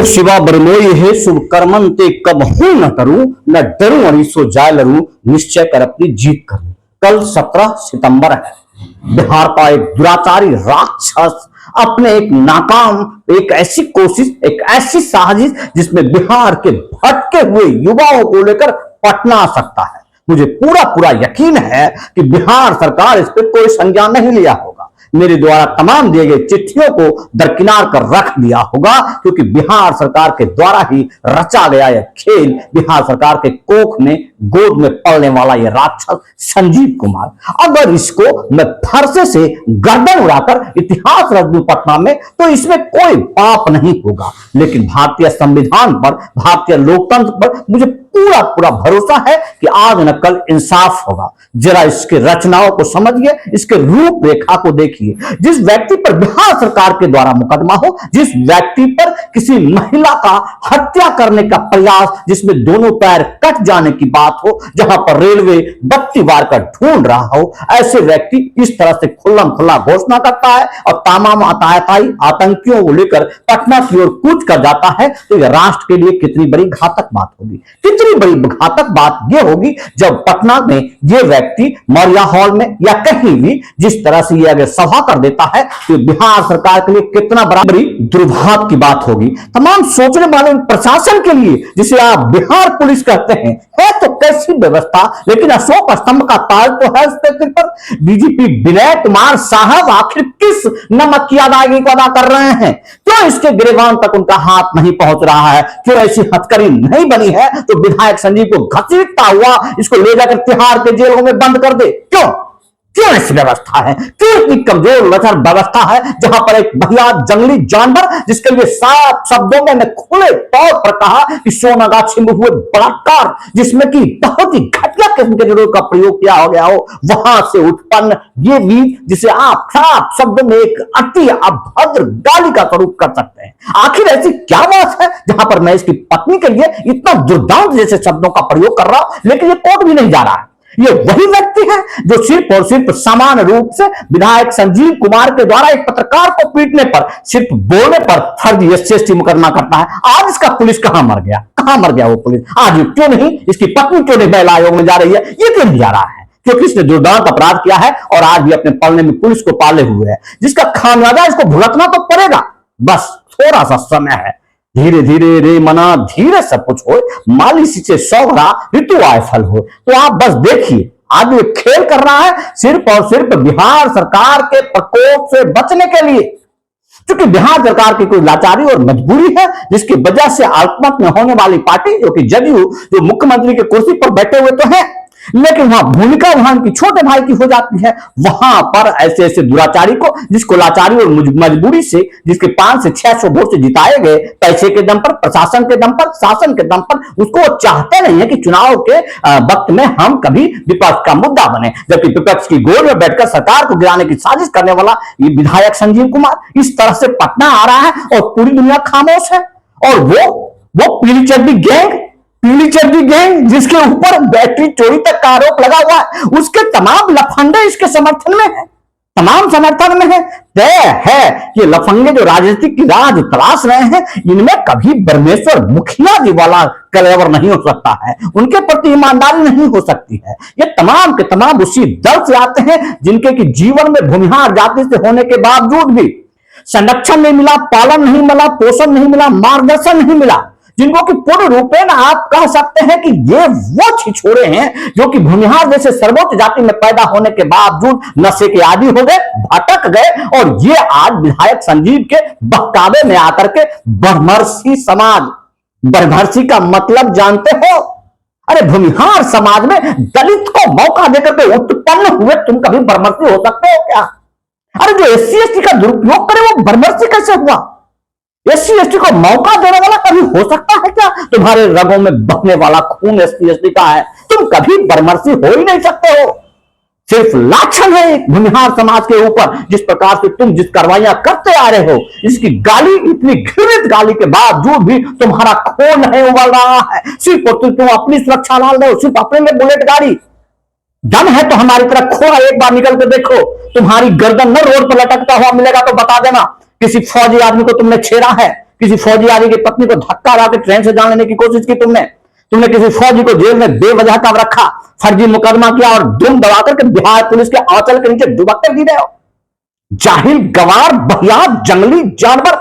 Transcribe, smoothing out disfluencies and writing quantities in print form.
शिव शिवा बरमोई है शुभ कर्मन ते कब हूं न करूं, न डरूं अनिसो जाय लरूं, निश्चय कर अपनी जीत करूं। कल 17 सितंबर है। बिहार का एक दुराचारी राक्षस अपने एक ऐसी कोशिश, एक ऐसी साजिश जिसमें बिहार के भटके हुए युवाओं को लेकर पटना आ सकता है। मुझे पूरा पूरा यकीन है कि बिहार सरकार इस पर कोई संज्ञान नहीं लिया होगा। मेरे द्वारा तमाम दिए गए चिट्ठियों को दरकिनार कर रख दिया होगा, क्योंकि बिहार सरकार के द्वारा ही रचा गया यह खेल, बिहार सरकार के कोख में गोद में पलने वाला यह राक्षस संजीव कुमार, अगर इसको मैं फरसे से गर्दन उड़ाकर इतिहास रख दूं पटना में, तो इसमें कोई पाप नहीं होगा। लेकिन भारतीय संविधान पर, भारतीय लोकतंत्र पर मुझे पूरा पूरा भरोसा है कि आज न कल इंसाफ होगा। जरा इसके रचनाओं को समझिए, इसके रूपरेखा को देखिए। जिस व्यक्ति पर बिहार सरकार के द्वारा मुकदमा हो, जिस व्यक्ति पर किसी महिला का हत्या करने का प्रयास, जिसमें दोनों पैर कट जाने की बात हो, जहां पर रेलवे बत्ती बार कर ढूंढ रहा हो, ऐसे व्यक्ति इस तरह से खुल्लम खुल्ला घोषणा करता है और तमाम आतंकियों को लेकर पटना की ओर कूच कर जाता है, तो यह राष्ट्र के लिए कितनी बड़ी घातक बात होगी। कितनी बड़ी घातक बात यह होगी जब पटना में यह व्यक्ति मौर्या हॉल में या कहीं भी जिस तरह से यह अगर सभा कर देता है, तो बिहार सरकार के लिए कितना बड़ी दुर्भाग्य की बात होगी। तमाम सोचने वाले प्रशासन के लिए, जिसे आप बिहार पुलिस कहते हैं, है तो कैसी व्यवस्था, लेकिन अशोक स्तंभ का ताज तो है उसके सिर पर। डीजीपी विनय कुमार साहब आखिर किस नमक की अदायगी को अदा कर रहे हैं? क्यों इसके गिरेबान तक उनका हाथ नहीं पहुंच रहा है? क्यों ऐसी हथकड़ी नहीं बनी है तो विधायक संजीव को घसीटता हुआ इसको ले जाकर तिहाड़ के जेलों में बंद कर दे? क्यों ऐसी व्यवस्था है? क्यों इतनी कमजोर लचर व्यवस्था है, जहां पर एक भयानक जंगली जानवर, जिसके लिए साफ शब्दों में मैं खुले तौर पर कहा कि सोनागाछी में हुए बलात्कार, जिसमें कि बहुत ही घटिया किस्म के निरोध का प्रयोग किया हो गया हो, वहां से उत्पन्न ये भी, जिसे आप साफ शब्दों में एक अति अभद्र गाली का स्वरूप कर सकते हैं। आखिर ऐसी क्या बात है जहां पर मैं इसकी पत्नी के लिए इतना दुर्दांत जैसे शब्दों का प्रयोग कर रहा हूं, लेकिन ये कोर्ट भी नहीं जा रहा है। ये वही व्यक्ति है जो सिर्फ और सिर्फ समान रूप से विधायक संजीव कुमार के द्वारा एक पत्रकार को पीटने पर, सिर्फ बोलने पर फर्जी एससी मुकदमा करता है। आज इसका पुलिस कहां मर गया वो पुलिस? आज क्यों नहीं, इसकी पत्नी क्यों नहीं महिला आयोग में जा रही है? ये क्यों नहीं जा रहा है? क्योंकि इसने दुर्दांत अपराध किया है और आज भी अपने पलने में पुलिस को पाले हुए है, जिसका खामियाजा इसको भुगतना तो पड़ेगा। बस थोड़ा सा समय है। धीरे धीरे रे मना, धीरे सब कुछ हो, माली से सौरा ऋतु आय फल हो। तो आप बस देखिए, आज ये खेल कर रहा है सिर्फ और सिर्फ बिहार सरकार के प्रकोप से बचने के लिए, क्योंकि बिहार सरकार की कोई लाचारी और मजबूरी है, जिसकी वजह से अल्पमत में होने वाली पार्टी, जो कि जदयू, जो मुख्यमंत्री की कुर्सी पर बैठे हुए तो है, लेकिन वहां भूमिका वहां की छोटे भाई की हो जाती है। वहां पर ऐसे ऐसे दुराचारी को, जिसको लाचारी और मजबूरी से, जिसके 500 से 600 वोट से जिताए गए, पैसे के दम पर, प्रशासन के दम पर, शासन के दम पर, उसको वो चाहते नहीं है कि चुनाव के वक्त में हम कभी विपक्ष का मुद्दा बने, जबकि विपक्ष की गोद में बैठकर सरकार को गिराने की साजिश करने वाला ये विधायक संजीव कुमार इस तरह से पटना आ रहा है और पूरी दुनिया खामोश है। और वो पीली चड्डी गैंग जिसके ऊपर बैटरी चोरी तक का आरोप लगा हुआ है, उसके तमाम लफंडे इसके समर्थन में है, तमाम समर्थन में है। तय है ये लफंगे जो राजनीतिक की राज तलाश रहे हैं, इनमें कभी ब्रह्मेश्वर मुखिया जी वाला कलेवर नहीं हो सकता है, उनके प्रति ईमानदारी नहीं हो सकती है। ये तमाम के तमाम उसी दल से आते हैं जिनके कि जीवन में भूमिहार जाति से होने के बावजूद भी संरक्षण नहीं मिला, पालन नहीं मिला, पोषण नहीं मिला, मार्गदर्शन नहीं मिला, जिनको कि पूर्ण रूपेण आप कह सकते हैं कि ये वो छिछोरे हैं जो कि भूमिहार जैसे सर्वोच्च जाति में पैदा होने के बावजूद नशे के आदी हो गए, भटक गए, और ये आज विधायक संजीव के बहकावे में आकर के ब्रह्मर्षि समाज, ब्रह्मर्षि का मतलब जानते हो? अरे भूमिहार समाज में दलित को मौका देकर के उत्पन्न हुए तुम कभी ब्रह्मर्षि हो सकते हो क्या? अरे जो एससी एसटी का दुरुपयोग करे वो ब्रह्मर्षि कैसे हुआ? एससी एसटी को मौका देने वाला कभी हो सकता है क्या? तुम्हारे रगों में बहने वाला खून एससी एसटी का है, तुम कभी ब्रह्मर्षि हो ही नहीं सकते हो। सिर्फ लाछन है भूमिहार समाज के ऊपर, जिस प्रकार से तुम जिस कार्रवाइयां करते आ रहे हो, इसकी गाली, इतनी घृणित गाली के बावजूद भी तुम्हारा खून नहीं उबल रहा है। सिर्फ तुम अपनी सुरक्षा डाल रहे हो, सिर्फ अपने में बुलेट गाड़ी। दम है तो हमारी तरफ खोआ एक बार निकल के देखो, तुम्हारी गर्दन न रोड पर लटकता हुआ मिलेगा तो बता देना किसी फौजी आदमी को तुमने छेड़ा है, किसी फौजी आदमी की पत्नी को धक्का लगा के ट्रेन से जान लेने की कोशिश की तुमने। तुमने किसी फौजी को जेल में बेवजह कब रखा, फर्जी मुकदमा किया और दुम दबा करके बिहार पुलिस के आंचल के नीचे दुबक कर दी रहे हो। जाहिल, गवार, बहियात, जंगली जानवर।